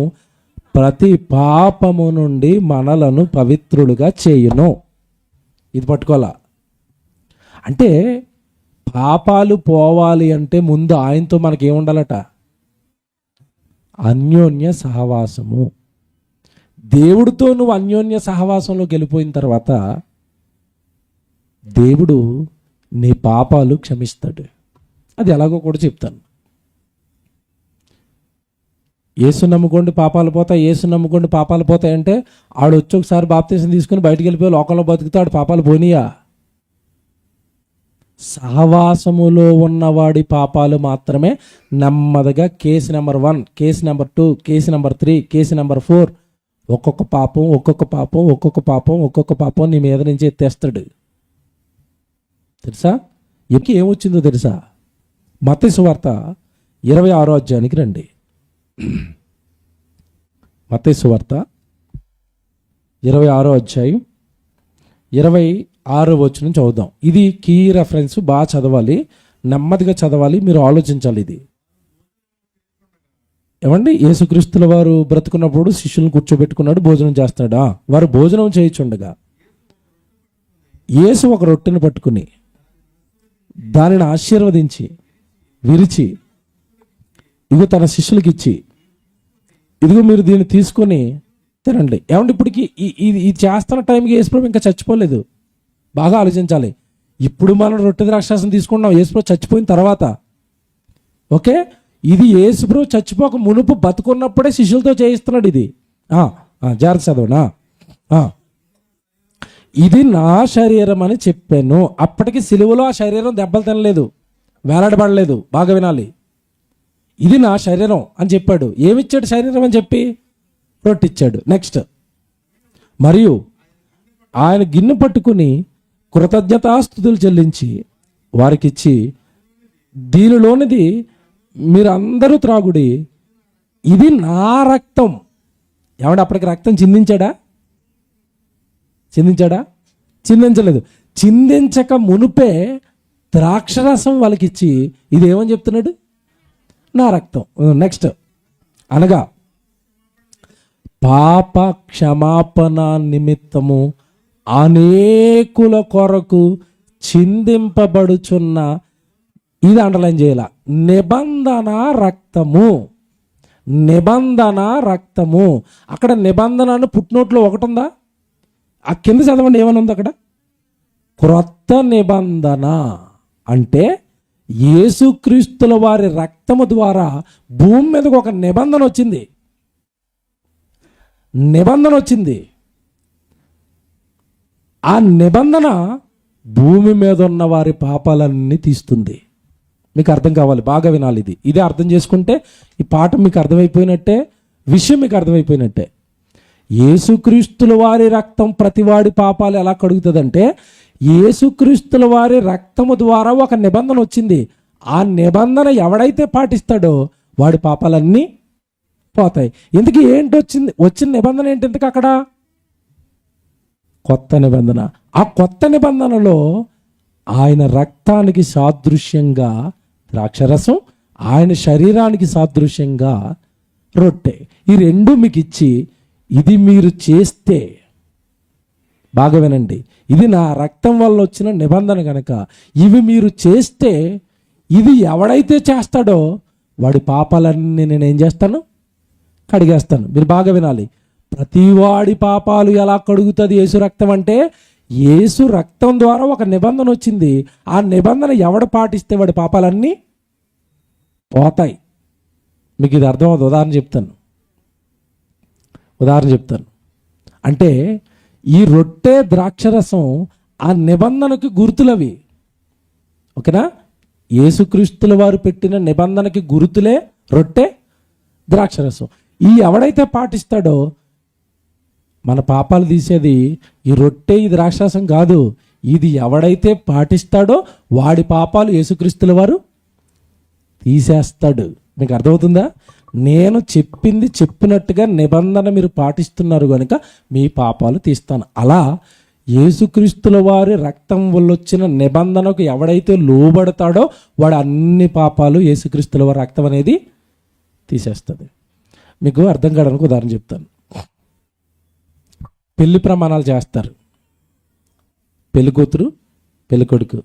ప్రతి పాపము నుండి మనలను పవిత్రులుగా చేయును. ఇది పట్టుకోవాలా. అంటే పాపాలు పోవాలి అంటే ముందు ఆయనతో మనకేముండాలట? అన్యోన్య సహవాసము. దేవుడితో నువ్వు అన్యోన్య సహవాసంలోకి వెళ్ళిపోయిన తర్వాత దేవుడు నీ పాపాలు క్షమిస్తాడు. అది ఎలాగో కూడా చెప్తాను. యేసు నమ్ముకోండి పాపాలు పోతాయి, యేసు నమ్ముకోండి పాపాలు పోతాయి అంటే ఆడు వచ్చి ఒకసారి బాప్తీసం తీసుకుని బయటికి వెళ్ళిపోయి లోకంలో బతుకుతాడు, పాపాలు పోనీయా? సహవాసములో ఉన్నవాడి పాపాలు మాత్రమే నెమ్మదిగా case number 1, case number 2, case number 3, case number 4 ఒక్కొక్క పాపం నీ మీద నుంచి ఎత్తేస్తాడు. తెలుసా? ఎక్కి ఏమొచ్చిందో తెలుసా? మత్తయి సువార్త 26వ అధ్యాయానికి రండి. మత్తయి సువార్త 26వ అధ్యాయం 26వ వచనం చదువుదాం. ఇది కీ రెఫరెన్స్, బాగా చదవాలి, నెమ్మదిగా చదవాలి, మీరు ఆలోచించాలి. ఇది ఏమండి? యేసుక్రీస్తుల వారు బ్రతుకున్నప్పుడు శిష్యులను కూర్చోబెట్టుకున్నాడు, భోజనం చేస్తాడా? వారు భోజనం చేయించుండగా యేసు ఒక రొట్టెను పట్టుకుని దానిని ఆశీర్వదించి విరిచి ఇదిగో తన శిష్యులకి ఇచ్చి, ఇదిగో మీరు దీన్ని తీసుకొని తినండి. ఏమంటే ఇప్పటికి ఇది చేస్తున్న టైంకి యేసుప్రభు ఇంకా చచ్చిపోలేదు. బాగా ఆలోచించాలి. ఇప్పుడు మనం రొట్టె ద్రాక్షాసం తీసుకుంటున్నాం యేసుప్రభు చచ్చిపోయిన తర్వాత. ఓకే, ఇది యేసుప్రభు చచ్చిపోక మునుపు బతుకున్నప్పుడే శిష్యులతో చేయిస్తున్నాడు. ఇది జాగ్రత్త చదవనా. ఇది నా శరీరం అని చెప్పాను. అప్పటికి సిలువలో ఆ శరీరం దెబ్బలు తినలేదు, వేలాడబడలేదు. బాగా వినాలి. ఇది నా శరీరం అని చెప్పాడు. ఏమిచ్చాడు శరీరం అని చెప్పి? రొట్టె ఇచ్చాడు. నెక్స్ట్, మరియు ఆయన గిన్నె పట్టుకుని కృతజ్ఞతాస్తుతులు చెల్లించి వారికిచ్చి, దీనిలోనిది మీరు అందరూ త్రాగుడి, ఇది నా రక్తం. ఏమంటే అప్పటికి రక్తం చిందించాడా? చిందించలేదు. చిందించక మునుపే ద్రాక్షరసం వాళ్ళకిచ్చి ఇది ఏమని చెప్తున్నాడు? నా రక్తం. నెక్స్ట్, అనగా పాప క్షమాపణ నిమిత్తము అనేకుల కొరకు చిందింపబడుచున్న, ఇది అండర్లైన్ చేయాల, నిబంధన రక్తము. అక్కడ నిబంధన అని పుట్నోట్లో ఒకటి ఉందా? ఆ కింద చదవండి ఏమని ఉంది అక్కడ? క్రొత్త నిబంధన. అంటే యేసుక్రీస్తుల వారి రక్తము ద్వారా భూమి మీదకి ఒక నిబంధన వచ్చింది. ఆ నిబంధన భూమి మీద ఉన్న వారి పాపాలన్నీ తీస్తుంది. మీకు అర్థం కావాలి, బాగా వినాలి. ఇదే అర్థం చేసుకుంటే ఈ పాఠం మీకు అర్థమైపోయినట్టే, విషయం మీకు అర్థమైపోయినట్టే. యేసుక్రీస్తుల వారి రక్తం ప్రతివాడి పాపాలు ఎలా కడుగుతుందంటే, యేసుక్రీస్తుల వారి రక్తము ద్వారా ఒక నిబంధన వచ్చింది. ఆ నిబంధన ఎవడైతే పాటిస్తాడో వాడి పాపాలన్నీ పోతాయి. ఎందుకు ఏంటి వచ్చిన నిబంధన ఏంటి? ఎందుకు అక్కడ కొత్త నిబంధన. ఆ కొత్త నిబంధనలో ఆయన రక్తానికి సాదృశ్యంగా ద్రాక్షరసం, ఆయన శరీరానికి సాదృశ్యంగా రొట్టె, ఈ రెండు మీకు ఇచ్చి, ఇది మీరు చేస్తే, బాగా వినండి, ఇది నా రక్తం వల్ల వచ్చిన నిబంధన కనుక ఇవి మీరు చేస్తే, ఇది ఎవడైతే చేస్తాడో వాడి పాపాలన్నీ నేనేం చేస్తాను? కడిగేస్తాను. మీరు బాగా వినాలి. ప్రతివాడి పాపాలు ఎలా కడుగుతుంది యేసు రక్తం అంటే, యేసు రక్తం ద్వారా ఒక నిబంధన వచ్చింది. ఆ నిబంధన ఎవడు పాటిస్తే వాడి పాపాలన్నీ పోతాయి. మీకు ఇది అర్థమవుతుంది. ఉదాహరణ చెప్తాను. అంటే ఈ రొట్టె ద్రాక్షరసం ఆ నిబంధనకి గుర్తులవి. ఓకేనా? యేసుక్రీస్తుల వారు పెట్టిన నిబంధనకి గుర్తులే రొట్టె ద్రాక్షరసం. ఈ ఎవడైతే పాటిస్తాడో మన పాపాలు తీసేది ఈ రొట్టె ఈ ద్రాక్షరసం కాదు. ఇది ఎవడైతే పాటిస్తాడో వాడి పాపాలు యేసుక్రీస్తుల వారు తీసేస్తాడు. మీకు అర్థమవుతుందా? నేను చెప్పింది చెప్పినట్టుగా నిబంధన మీరు పాటిస్తున్నారు కనుక మీ పాపాలు తీస్తాను. అలా యేసుక్రీస్తుల వారి రక్తం వల్ల వచ్చిన నిబంధనకు ఎవడైతే లోబడతాడో వాడు అన్ని పాపాలు యేసుక్రీస్తుల వారి రక్తం అనేది తీసేస్తుంది. మీకు అర్థం కావడానికి ఉదాహరణ చెప్తాను. పెళ్లి ప్రమాణాలు చేస్తారు. పెళ్లి కూతురు పెళ్లి కొడుకు,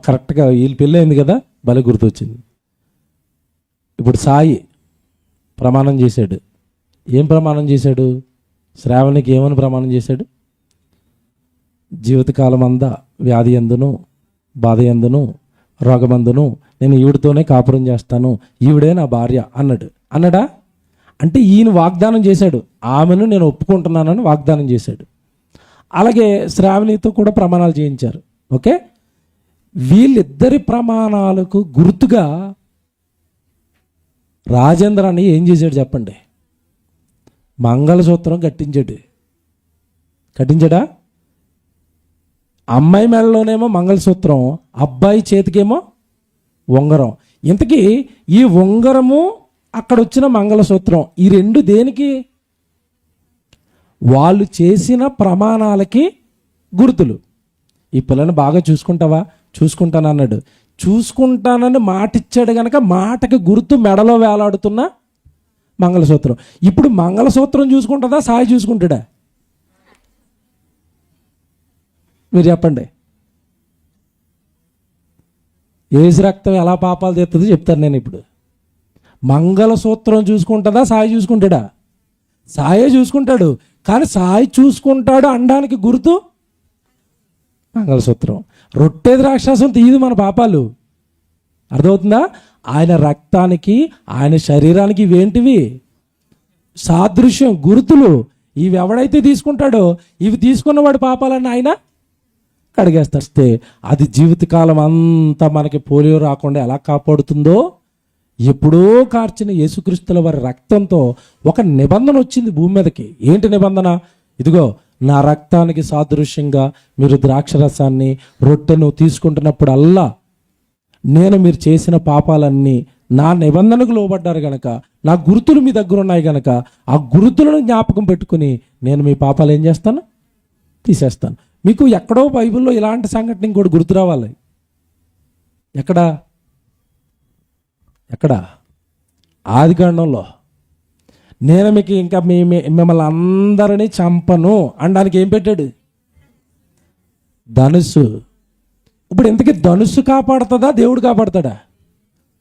కరెక్ట్గా వీళ్ళు పెళ్ళి అయింది కదా, భలే గుర్తొచ్చింది. ఇప్పుడు సాయి ప్రమాణం చేశాడు. ఏం ప్రమాణం చేశాడు? శ్రావణికి ఏమని ప్రమాణం చేశాడు? జీవితకాలం అందా వ్యాధి ఎందును, బాధ ఎందును, రోగమందును నేను ఈవిడతోనే కాపురం చేస్తాను, ఈవిడే నా భార్య అన్నాడా? అంటే ఈయన వాగ్దానం చేశాడు, ఆమెను నేను ఒప్పుకుంటున్నానని వాగ్దానం చేశాడు. అలాగే శ్రావణితో కూడా ప్రమాణాలు చేయించారు. ఓకే, వీళ్ళిద్దరి ప్రమాణాలకు గుర్తుగా రాజేంద్ర అని ఏం చేశాడు చెప్పండి? మంగళసూత్రం కట్టించాడా? అమ్మాయి మెడలోనేమో మంగళసూత్రం, అబ్బాయి చేతికేమో ఉంగరం. ఇంతకీ ఈ ఉంగరము అక్కడ వచ్చిన మంగళసూత్రం ఈ రెండు దేనికి? వాళ్ళు చేసిన ప్రమాణాలకి గుర్తులు. ఈ పిల్లని బాగా చూసుకుంటావా? చూసుకుంటానన్నాడు. చూసుకుంటానని మాట ఇచ్చాడు కనుక మాటకి గుర్తు మెడలో వేలాడుతున్న మంగళసూత్రం. ఇప్పుడు మంగళసూత్రం చూసుకుంటుందా, సాయి చూసుకుంటాడా? మీరు చెప్పండి. యేసు రక్తం ఎలా పాపాలు తెస్తుందో చెప్తాను నేను ఇప్పుడు. మంగళసూత్రం చూసుకుంటుందా, సాయి చూసుకుంటాడా? సాయే చూసుకుంటాడు. కానీ సాయి చూసుకుంటాడు అనడానికి గుర్తు మంగళసూత్రం. రొట్టె ద్రాక్షాసం తీయదు మన పాపాలు. అర్థమవుతుందా? ఆయన రక్తానికి ఆయన శరీరానికి ఇవేంటివి? సాదృశ్యం, గుర్తులు. ఇవి ఎవడైతే తీసుకుంటాడో ఇవి తీసుకున్నవాడి పాపాలన్నీ ఆయన కడిగేస్తే అది జీవితకాలం అంతా మనకి పోలియో రాకుండా ఎలా కాపాడుతుందో, ఎప్పుడో కార్చిన యేసుక్రీస్తుల వారి రక్తంతో ఒక నిబంధన వచ్చింది భూమి మీదకి. ఏంటి నిబంధన? ఇదిగో నా రక్తానికి సాదృశ్యంగా మీరు ద్రాక్షరసాన్ని రొట్టెను తీసుకుంటున్నప్పుడల్లా నేను మీరు చేసిన పాపాలన్నీ నా నిబంధనకు లోబడ్డారు గనక, నా గుర్తులు మీ దగ్గర ఉన్నాయి గనక ఆ గుర్తులను జ్ఞాపకం పెట్టుకుని నేను మీ పాపాలు ఏం చేస్తాను? తీసేస్తాను. మీకు ఎక్కడో బైబిల్లో ఇలాంటి సంఘటన ఇంకోటి గుర్తు రావాలి. ఎక్కడ? ఆదికాండంలో నేను మీకు ఇంకా మిమ్మల్ని అందరినీ చంపను అనడానికి ఏం పెట్టాడు? ధనుస్సు. ఇప్పుడు ఇంతకీ ధనుస్సు కాపాడుతుందా, దేవుడు కాపాడుతాడా?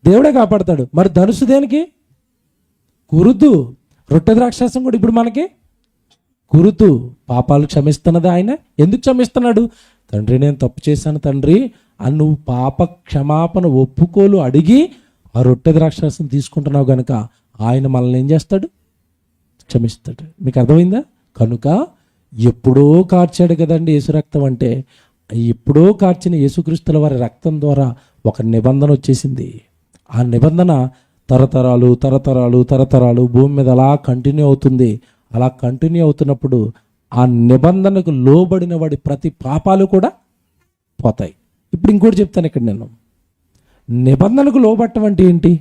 దేవుడే కాపాడుతాడు. మరి ధనుస్సు దేనికి? గురుతు. రొట్టె ద్రాక్షాసం కూడా ఇప్పుడు మనకి గురుతు. పాపాలు క్షమిస్తున్నది ఆయన. ఎందుకు క్షమిస్తున్నాడు? తండ్రి నేను తప్పు చేశాను తండ్రి అని నువ్వు పాప క్షమాపణ ఒప్పుకోలు అడిగి ఆ రొట్టె ద్రాక్షాసం తీసుకుంటున్నావు కనుక ఆయన మనల్ని ఏం చేస్తాడు? క్షమిస్తాడు. మీకు అర్థమైందా? కనుక ఎప్పుడో కార్చాడు కదండి యేసు రక్తం అంటే, ఎప్పుడో కార్చిన యేసుక్రీస్తుల వారి రక్తం ద్వారా ఒక నిబంధన వచ్చేసింది. ఆ నిబంధన తరతరాలు తరతరాలు తరతరాలు భూమి మీద అలా కంటిన్యూ అవుతుంది. అలా కంటిన్యూ అవుతున్నప్పుడు ఆ నిబంధనకు లోబడిన వాడి ప్రతి పాపాలు కూడా పోతాయి. ఇప్పుడు ఇంకోటి చెప్తాను ఇక్కడ నేను. నిబంధనకు లోబట్టం అంటే ఏంటి?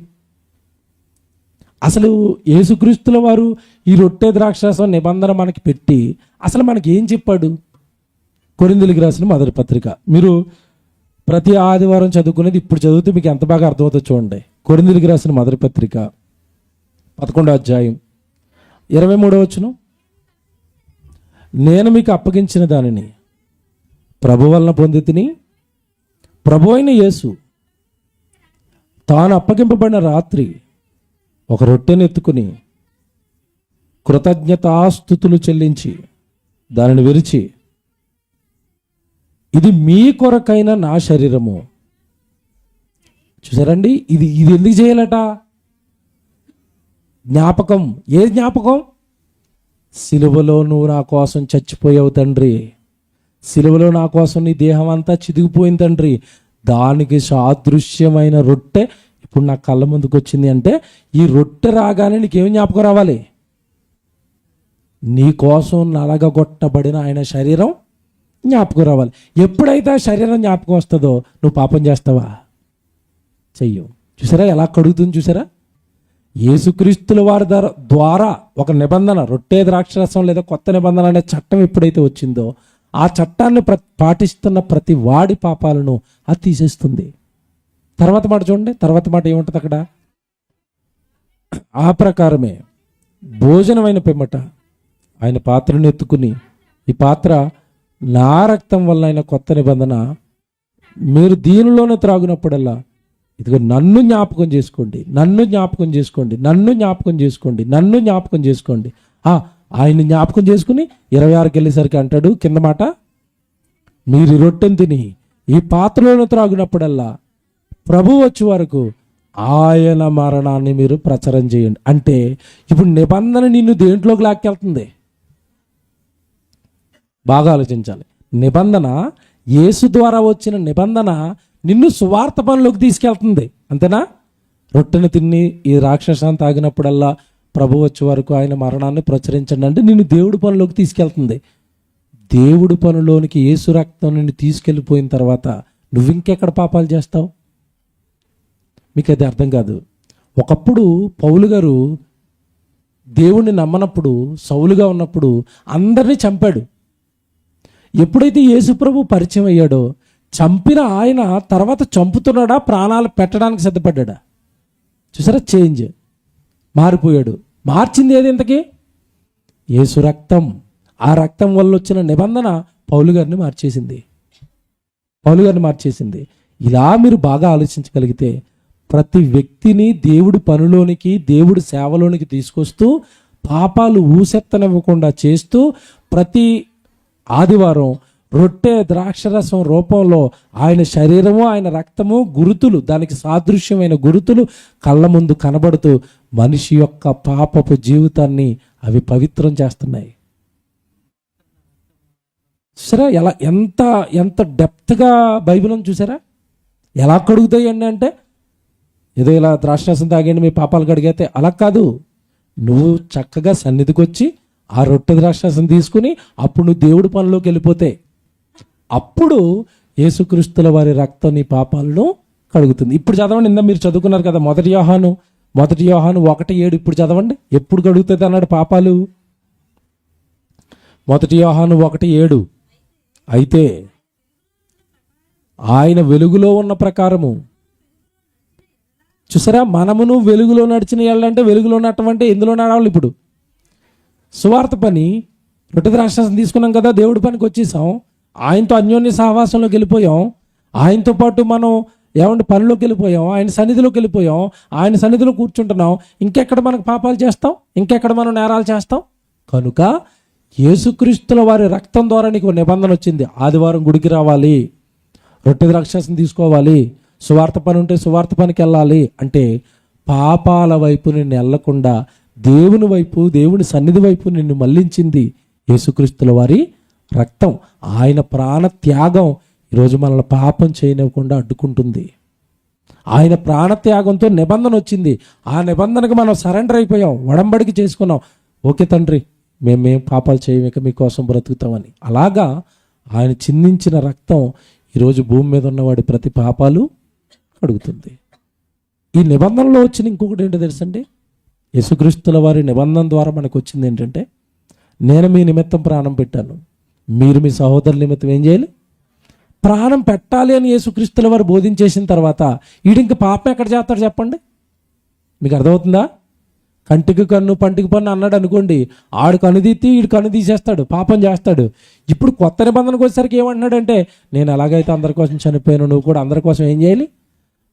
అసలు యేసుక్రీస్తుల వారు ఈ రొట్టె ద్రాక్షారసం నిబంధన మనకి పెట్టి అసలు మనకి ఏం చెప్పాడు? కొరింథీయులకు రాసిన మొదటి పత్రిక మీరు ప్రతి ఆదివారం చదువుకునేది ఇప్పుడు చదివితే మీకు ఎంత బాగా అర్థమవుతుందో చూడండి. కొరింథీయులకు రాసిన మొదటి పత్రిక 11వ అధ్యాయం 23వ వచనం. నేను మీకు అప్పగించిన దానిని ప్రభు వలన పొందితిని, ప్రభు అయిన యేసు తాను అప్పగింపబడిన రాత్రి ఒక రొట్టెను ఎత్తుకుని కృతజ్ఞతాస్తుతులు చెల్లించి దానిని విరిచి, ఇది మీ కొరకైన నా శరీరము. చూసారండి, ఇది ఎందుకు చేయాలట? జ్ఞాపకం. ఏ జ్ఞాపకం? సిలువలో నువ్వు నా కోసం చచ్చిపోయావు తండ్రి, సిలువలో నా కోసం నీ దేహం అంతా చితికిపోయింది తండ్రి, దానికి సాదృశ్యమైన రొట్టె ఇప్పుడు నా కళ్ళ ముందుకు వచ్చింది. అంటే ఈ రొట్టె రాగానే నీకేం జ్ఞాపకం రావాలి? నీ కోసం నలగగొట్టబడిన ఆయన శరీరం జ్ఞాపకం రావాలి. ఎప్పుడైతే ఆ శరీరం జ్ఞాపకం వస్తుందో నువ్వు పాపం చేస్తావా? చెయ్యవు. చూసారా ఎలా కడుగుతుంది? చూసారా? యేసుక్రీస్తుల వారి ద్వారా ఒక నిబంధన, రొట్టె ద్రాక్షరసం లేదా కొత్త నిబంధన అనే చట్టం ఎప్పుడైతే వచ్చిందో ఆ చట్టాన్ని పాటిస్తున్న ప్రతి వాడి పాపాలను అది తీసేస్తుంది. తర్వాత మాట చూడండి. తర్వాత మాట ఏముంటుంది అక్కడ? ఆ ప్రకారమే భోజనమైన పిమ్మట ఆయన పాత్రను ఎత్తుకుని, ఈ పాత్ర నా రక్తం వల్ల అయిన కొత్త నిబంధన, మీరు దీనిలోనే త్రాగునప్పుడల్లా ఇదిగో నన్ను జ్ఞాపకం చేసుకోండి, నన్ను జ్ఞాపకం చేసుకోండి, నన్ను జ్ఞాపకం చేసుకోండి, నన్ను జ్ఞాపకం చేసుకోండి. ఆయన జ్ఞాపకం చేసుకుని 26కి వెళ్ళేసరికి అంటాడు కింద మాట, మీరు రొట్టెను తిని ఈ పాత్రలోనే త్రాగునప్పుడల్లా ప్రభు వచ్చే వరకు ఆయన మరణాన్ని మీరు ప్రచారం చేయండి. అంటే ఇప్పుడు నిబంధన నిన్ను దేంట్లోకి లాక్కెళ్తుంది? బాగా ఆలోచించాలి. నిబంధన, యేసు ద్వారా వచ్చిన నిబంధన నిన్ను సువార్త పనిలోకి తీసుకెళ్తుంది. అంతేనా? రొట్టెను తిని ఈ రాక్షసాన్ని తాగినప్పుడల్లా ప్రభు వచ్చే వరకు ఆయన మరణాన్ని ప్రచురించండి అంటే నిన్ను దేవుడి పనిలోకి తీసుకెళ్తుంది. దేవుడి పనిలోనికి యేసు రక్తం నిన్ను తీసుకెళ్ళిపోయిన తర్వాత నువ్వు ఇంకెక్కడ పాపాలు చేస్తావు? మీకు అది అర్థం కాదు. ఒకప్పుడు పౌలు గారు దేవుణ్ణి నమ్మనప్పుడు, సౌలుగా ఉన్నప్పుడు అందరినీ చంపాడు. ఎప్పుడైతే యేసుప్రభు పరిచయం అయ్యాడో చంపిన ఆయన తర్వాత చంపుతున్నాడా, ప్రాణాలు పెట్టడానికి సిద్ధపడ్డా? చూసారా? చేంజ్, మారిపోయాడు. మార్చింది ఏది ఇంతకీ? యేసు రక్తం. ఆ రక్తం వల్ల వచ్చిన నిబంధన పౌలు గారిని మార్చేసింది. ఇలా మీరు బాగా ఆలోచించగలిగితే ప్రతి వ్యక్తిని దేవుడి పనిలోనికి, దేవుడి సేవలోనికి తీసుకొస్తూ పాపాలు ఊసెత్తనివ్వకుండా చేస్తూ ప్రతి ఆదివారం రొట్టె ద్రాక్షరసం రూపంలో ఆయన శరీరము, ఆయన రక్తము, గురుతులు, దానికి సాదృశ్యమైన గురుతులు కళ్ళ ముందు కనబడుతూ మనిషి యొక్క పాపపు జీవితాన్ని అవి పవిత్రం చేస్తున్నాయి. చూసారా ఎలా ఎంత డెప్త్గా బైబిల్ని చూసారా ఎలా కడుగుతాయండి? అంటే ఏదో ఇలా ద్రాక్షరసం తాగండి మీ పాపాలు కడిగితే అలా కాదు. నువ్వు చక్కగా సన్నిధికి వచ్చి ఆ రొట్టె ద్రాక్షరసం తీసుకుని అప్పుడు నువ్వు దేవుడి పనిలోకి వెళ్ళిపోతే అప్పుడు యేసుక్రీస్తుల వారి రక్తం నీ పాపాలను కడుగుతుంది. ఇప్పుడు చదవండి. ఇందా మీరు చదువుకున్నారు కదా మొదటి యోహాను 1:7. ఇప్పుడు చదవండి. ఎప్పుడు కడుగుతుంది అన్నాడు పాపాలు? మొదటి యోహాను 1:7. అయితే ఆయన వెలుగులో ఉన్న ప్రకారము. చూసారా? మనమును వెలుగులో నడిచిన వాళ్ళంటే వెలుగులో ఉన్నటువంటి ఎందులో నడవాలి? ఇప్పుడు సువార్త పని, రొట్టె ద్రాక్షరసం తీసుకున్నాం కదా, దేవుడి పనికి వచ్చేసాం, ఆయనతో అన్యోన్య సహవాసంలోకి వెళ్ళిపోయాం, ఆయనతో పాటు మనం పనిలోకి వెళ్ళిపోయాం, ఆయన సన్నిధిలోకి వెళ్ళిపోయాం, ఆయన సన్నిధిలో కూర్చుంటున్నాం. ఇంకెక్కడ మనకు పాపాలు చేస్తాం? ఇంకెక్కడ మనం నేరాలు చేస్తాం? కనుక యేసుక్రీస్తుల వారి రక్తం ద్వారా నీకు నిబంధన వచ్చింది. ఆదివారం గుడికి రావాలి, రొట్టె ద్రాక్షరసం తీసుకోవాలి, సువార్త పని ఉంటే సువార్త పనికి వెళ్ళాలి. అంటే పాపాల వైపు నిన్ను వెళ్ళకుండా దేవుని వైపు, దేవుని సన్నిధి వైపు నిన్ను మళ్లించింది యేసుక్రీస్తుల వారి రక్తం. ఆయన ప్రాణ త్యాగం ఈరోజు మనల్ని పాపం చేయనివ్వకుండా అడ్డుకుంటుంది. ఆయన ప్రాణత్యాగంతో నిబంధన వచ్చింది. ఆ నిబంధనకు మనం సరెండర్ అయిపోయాం, ఒడంబడికి చేసుకున్నాం. ఓకే తండ్రి, మేమేం పాపాలు చేయము, ఇక మీకోసం బ్రతుకుతామని. అలాగా ఆయన చిందించిన రక్తం ఈరోజు భూమి మీద ఉన్నవాడి ప్రతి పాపాలు కడుగుతుంది. ఈ నిబంధనలో వచ్చిన ఇంకొకటి ఏంటో తెలుసండి, యేసుక్రీస్తుల వారి నిబంధన ద్వారా మనకు వచ్చింది ఏంటంటే, నేను మీ నిమిత్తం ప్రాణం పెట్టాను, మీరు మీ సహోదరుల నిమిత్తం ఏం చేయాలి? ప్రాణం పెట్టాలి అని యేసుక్రీస్తుల వారు బోధించేసిన తర్వాత ఈడింక పాపం ఎక్కడ చేస్తాడు చెప్పండి? మీకు అర్థమవుతుందా? కంటికి కన్ను పంటికి పన్ను అన్నాడు అనుకోండి, ఆడు కనుదీతి ఈడు కన్ను తీసేస్తాడు, పాపం చేస్తాడు. ఇప్పుడు కొత్త నిబంధనకు వచ్చేసరికి ఏమంటున్నాడంటే, నేను ఎలాగైతే అందరి కోసం చనిపోయాను, నువ్వు కూడా అందరి కోసం ఏం చేయాలి?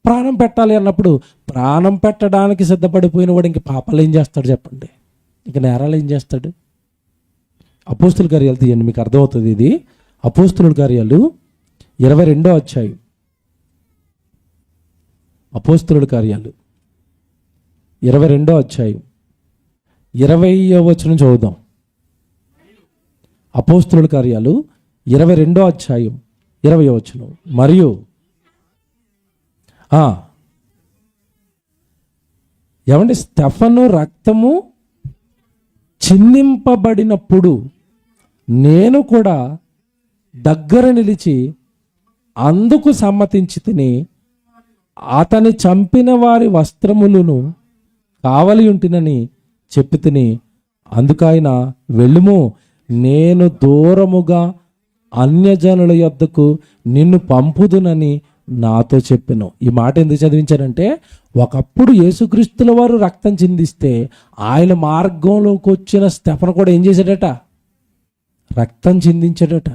ప్రాణం పెట్టాలి అన్నప్పుడు, ప్రాణం పెట్టడానికి సిద్ధపడిపోయిన వాడు ఇంక పాపాలు ఏం చేస్తాడు చెప్పండి? ఇంక నేరాలు ఏం చేస్తాడు? అపోస్తుల కార్యాలు తీయండి, మీకు అర్థమవుతుంది ఇది. అపోస్తుల కార్యాలు 22వ అధ్యాయం. అపోస్తుల కార్యాలు 22వ అధ్యాయం 20వ వచనం చదువుదాం. అపోస్తుల కార్యాలు 22వ అధ్యాయం 20వ వచనం. మరియు ఏమంటే స్టెఫను రక్తము చిందింపబడినప్పుడు నేను కూడా దగ్గర నిలిచి అందుకు సమ్మతించి తిని అతని చంపిన వారి వస్త్రములను కావలి ఉంటినని చెప్పి తిని, అందుకైన వెళ్ళుము, నేను దూరముగా అన్యజనుల యొద్దకు నిన్ను పంపుదునని నాతో చెప్పాను. ఈ మాట ఎందుకు చదివించారంటే, ఒకప్పుడు యేసుక్రీస్తుల వారు రక్తం చిందిస్తే ఆయన మార్గంలోకి వచ్చిన స్టెఫను కూడా ఏం చేశాడట? రక్తం చిందించాడట.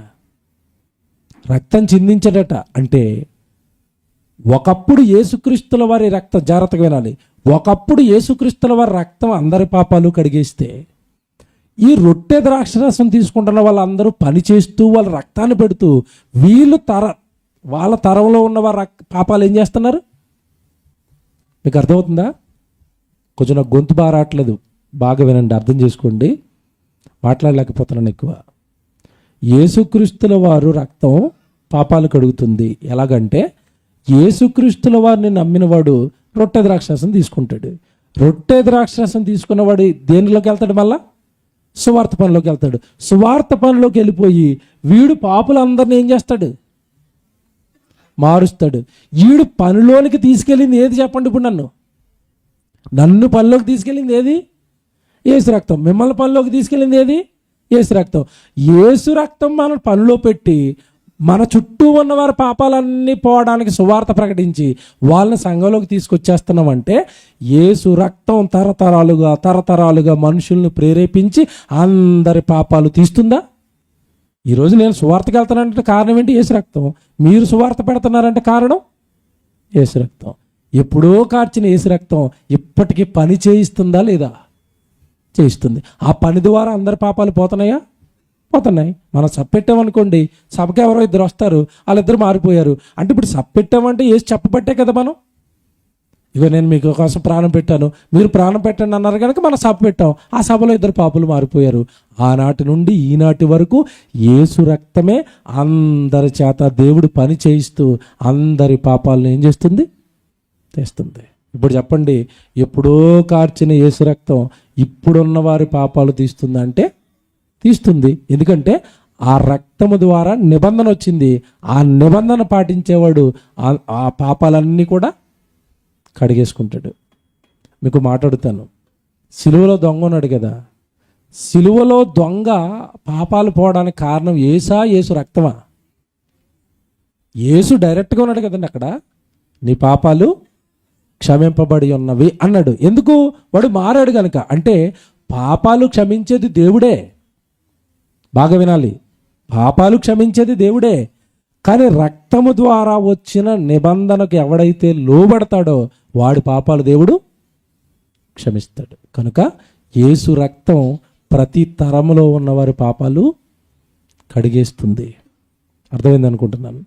రక్తం చిందించాడట అంటే ఒకప్పుడు యేసుక్రీస్తుల వారి రక్తం, జాగ్రత్తగా వినాలి, ఒకప్పుడు యేసుక్రీస్తుల వారి రక్తం అందరి పాపాలు కడిగేస్తే, ఈ రొట్టె ద్రాక్షరసం తీసుకుంటున్న వాళ్ళందరూ పని చేస్తూ వాళ్ళ రక్తాన్ని పెడుతూ వాళ్ళ తరంలో ఉన్న వారి పాపాలు ఏం చేస్తున్నారు? మీకు అర్థమవుతుందా? కొంచెం నాకు గొంతు బాగా రావట్లేదు, బాగా వినండి, అర్థం చేసుకోండి, మాట్లాడలేకపోతున్నాను ఎక్కువ. యేసుక్రీస్తుల వారు రక్తం పాపాలు కడుగుతుంది. ఎలాగంటే, యేసుక్రీస్తుల వారిని నమ్మినవాడు రొట్టె ద్రాక్షరసం తీసుకుంటాడు. రొట్టె ద్రాక్షరసం తీసుకున్నవాడు దేనిలోకి వెళ్తాడు? మళ్ళా సువార్త పనిలోకి వెళ్తాడు. సువార్త పనిలోకి వెళ్ళిపోయి వీడు పాపులందరినీ ఏం చేస్తాడు? మారుస్తాడు. వీడు పనిలోనికి తీసుకెళ్ళింది ఏది చెప్పండి? ఇప్పుడు నన్ను పనిలోకి తీసుకెళ్ళింది ఏది? యేసు రక్తం. మిమ్మల్ని పనిలోకి తీసుకెళ్ళింది ఏది? యేసు రక్తం. యేసు రక్తం మన పనిలో పెట్టి మన చుట్టూ ఉన్న వారి పాపాలన్నీ పోవడానికి సువార్త ప్రకటించి వాళ్ళని సంఘంలోకి తీసుకొచ్చేస్తున్నామంటే, యేసు రక్తం తరతరాలుగా మనుషుల్ని ప్రేరేపించి అందరి పాపాలు తీస్తుందా? ఈరోజు నేను సువార్తకి వెళ్తానంటే కారణం ఏంటి? యేసు రక్తం. మీరు సువార్త పెడుతున్నారంటే కారణం యేసు రక్తం. ఎప్పుడో కార్చిన యేసు రక్తం ఇప్పటికీ పని చేయిస్తుందా లేదా? చేయిస్తుంది. ఆ పని ద్వారా అందరి పాపాలు పోతున్నాయా? పోతున్నాయి. మనం సప్పెట్టామనుకోండి, సభకి ఎవరో ఇద్దరు వస్తారు, వాళ్ళిద్దరు మారిపోయారు అంటే ఇప్పుడు సప్పెట్టామంటే ఏసి చెప్పబట్టే కదా మనం. ఇక నేను మీకు కోసం ప్రాణం పెట్టాను, మీరు ప్రాణం పెట్టండి అన్నారు కనుక మనం సభ పెట్టాం, ఆ సభలో ఇద్దరు పాపులు మారిపోయారు. ఆనాటి నుండి ఈనాటి వరకు యేసు రక్తమే అందరి చేత దేవుడు పని చేయిస్తూ అందరి పాపాలను ఏం చేస్తుంది? తెస్తుంది. ఇప్పుడు చెప్పండి, ఎప్పుడో కార్చిన యేసు రక్తం ఇప్పుడున్న వారి పాపాలు తీస్తుంది అంటే తీస్తుంది. ఎందుకంటే ఆ రక్తము ద్వారా నిబంధన వచ్చింది. ఆ నిబంధన పాటించేవాడు ఆ పాపాలన్నీ కూడా కడిగేసుకుంటాడు. మీకు మాట్లాడుతాను, సిలువలో దొంగ ఉన్నాడు కదా, సిలువలో దొంగ పాపాలు పోవడానికి కారణం యేసు రక్తమా? యేసు డైరెక్ట్గా ఉన్నాడు కదండి అక్కడ, నీ పాపాలు క్షమింపబడి ఉన్నవి అన్నాడు. ఎందుకు? వాడు మారాడు కనుక. అంటే పాపాలు క్షమించేది దేవుడే. బాగా వినాలి, పాపాలు క్షమించేది దేవుడే. కానీ రక్తము ద్వారా వచ్చిన నిబంధనకు ఎవడైతే లోబడతాడో వాడి పాపాలు దేవుడు క్షమిస్తాడు. కనుక యేసు రక్తం ప్రతి తరములో ఉన్నవారి పాపాలు కడిగేస్తుంది. అర్థమైంది అనుకుంటున్నాను.